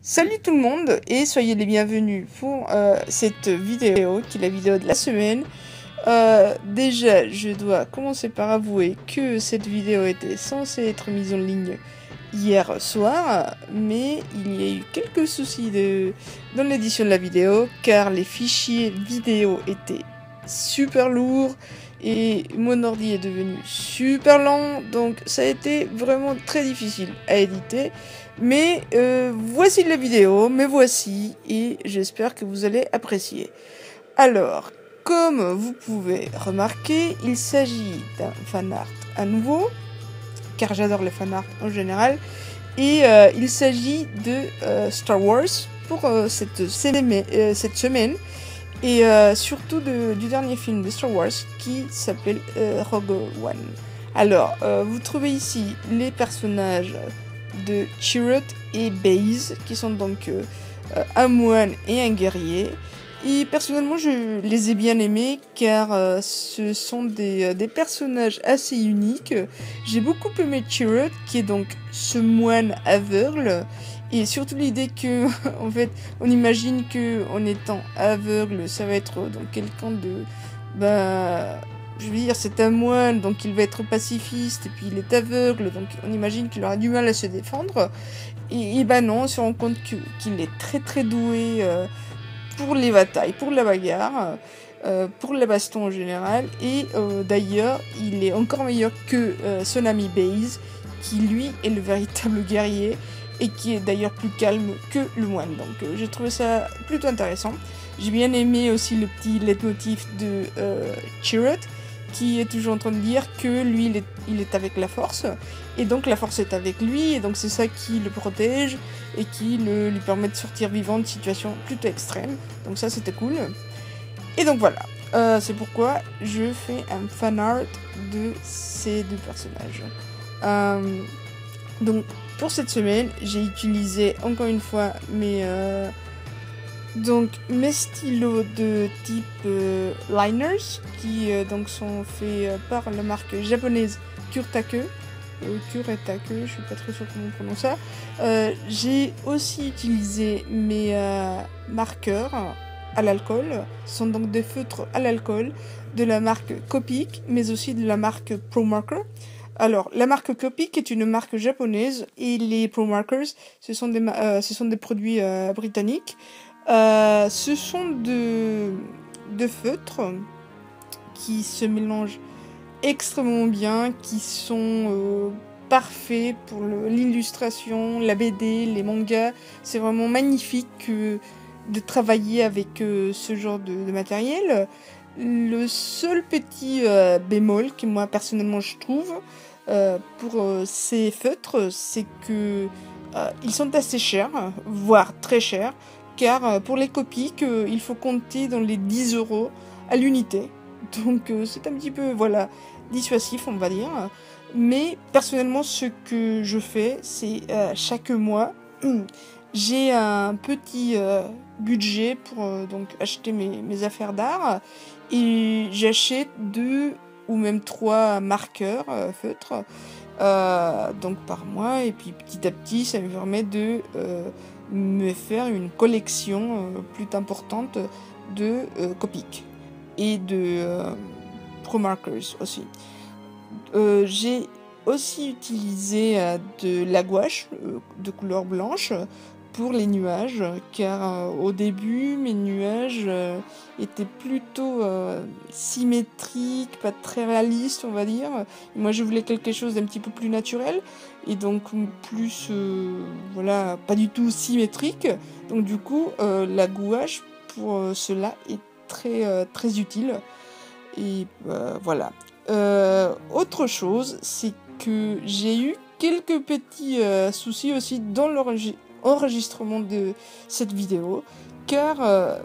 Salut tout le monde et soyez les bienvenus pour cette vidéo qui est la vidéo de la semaine. Déjà, je dois commencer par avouer que cette vidéo était censée être mise en ligne hier soir, mais il y a eu quelques soucis dans l'édition de la vidéo car les fichiers vidéo étaient super lourds et mon ordi est devenu super lent, donc ça a été vraiment très difficile à éditer. Mais voici la vidéo, me voici, et j'espère que vous allez apprécier. Alors, comme vous pouvez remarquer, il s'agit d'un fanart à nouveau, car j'adore les fanarts en général, et il s'agit de Star Wars pour cette semaine, et surtout du dernier film de Star Wars qui s'appelle Rogue One. Alors, vous trouvez ici les personnages de Chirrut et Baze, qui sont donc un moine et un guerrier. Et personnellement, je les ai bien aimés, car ce sont des personnages assez uniques. J'ai beaucoup aimé Chirrut, qui est donc ce moine aveugle, et surtout l'idée que, en fait, on imagine que en étant aveugle, ça va être donc quelqu'un de, je veux dire, c'est un moine, donc il va être pacifiste, et puis il est aveugle, donc on imagine qu'il aura du mal à se défendre. Et ben non, on se rend compte qu'il est très très doué pour les batailles, pour la bagarre, pour la baston en général. Et d'ailleurs, il est encore meilleur que son ami Baze, qui lui est le véritable guerrier, et qui est d'ailleurs plus calme que le moine. Donc j'ai trouvé ça plutôt intéressant. J'ai bien aimé aussi le petit leitmotiv de Chirrut, qui est toujours en train de dire que lui, il est avec la force, et donc la force est avec lui, et donc c'est ça qui le protège, et qui lui permet de sortir vivant de situations plutôt extrêmes. Donc ça, c'était cool. Et donc voilà, c'est pourquoi je fais un fanart de ces deux personnages. Donc pour cette semaine, j'ai utilisé encore une fois mes stylos de type liners, qui donc sont faits par la marque japonaise Kuretake. Kuretake, je suis pas très sûre comment on prononce ça. J'ai aussi utilisé mes marqueurs à l'alcool. Ce sont donc des feutres à l'alcool de la marque Copic, mais aussi de la marque ProMarker. Alors, la marque Copic est une marque japonaise, et les ProMarkers, ce sont des produits britanniques. Ce sont de feutres qui se mélangent extrêmement bien, qui sont parfaits pour l'illustration, la BD, les mangas. C'est vraiment magnifique de travailler avec ce genre de matériel. Le seul petit bémol que moi personnellement je trouve pour ces feutres, c'est que ils sont assez chers, voire très chers, car pour les copies, il faut compter dans les 10 € à l'unité. Donc c'est un petit peu, voilà, dissuasif, on va dire. Mais personnellement, ce que je fais, c'est chaque mois, j'ai un petit budget pour donc acheter mes affaires d'art, et j'achète 2 ou même 3 marqueurs feutres donc par mois, et puis petit à petit ça me permet de me faire une collection plus importante de Copic et de ProMarkers aussi. J'ai aussi utilisé de la gouache de couleur blanche pour les nuages, car au début mes nuages étaient plutôt symétriques, pas très réalistes on va dire. Et moi je voulais quelque chose d'un petit peu plus naturel, et donc plus voilà, pas du tout symétrique. Donc du coup la gouache pour cela est très utile. Et voilà. Autre chose, c'est que j'ai eu quelques petits soucis aussi dans l'enregistrement de cette vidéo, car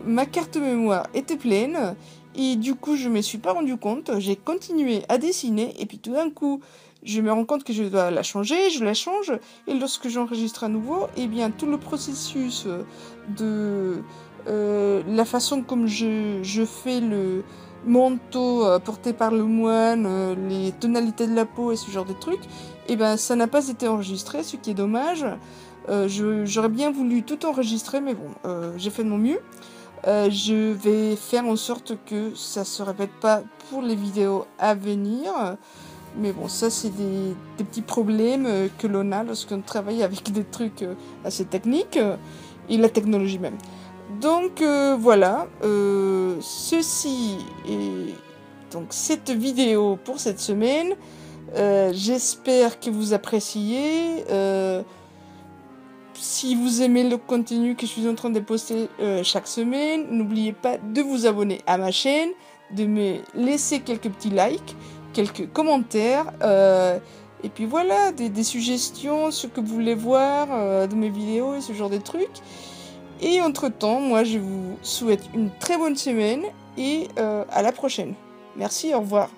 ma carte mémoire était pleine, et du coup je me suis pas rendu compte. J'ai continué à dessiner, et puis tout d'un coup je me rends compte que je dois la changer, je la change, et lorsque j'enregistre à nouveau, eh bien tout le processus de la façon comme je fais le manteau porté par le moine, les tonalités de la peau et ce genre de trucs, et ben ça n'a pas été enregistré, ce qui est dommage. J'aurais bien voulu tout enregistrer, mais bon, j'ai fait de mon mieux. Je vais faire en sorte que ça se répète pas pour les vidéos à venir. Mais bon, ça c'est des petits problèmes que l'on a lorsqu'on travaille avec des trucs assez techniques et la technologie même. Donc voilà, ceci est donc cette vidéo pour cette semaine. J'espère que vous appréciez. Si vous aimez le contenu que je suis en train de poster chaque semaine, n'oubliez pas de vous abonner à ma chaîne, de me laisser quelques petits likes, quelques commentaires, et puis voilà, des suggestions, ce que vous voulez voir de mes vidéos et ce genre de trucs. Et entre-temps, moi je vous souhaite une très bonne semaine et à la prochaine. Merci, au revoir.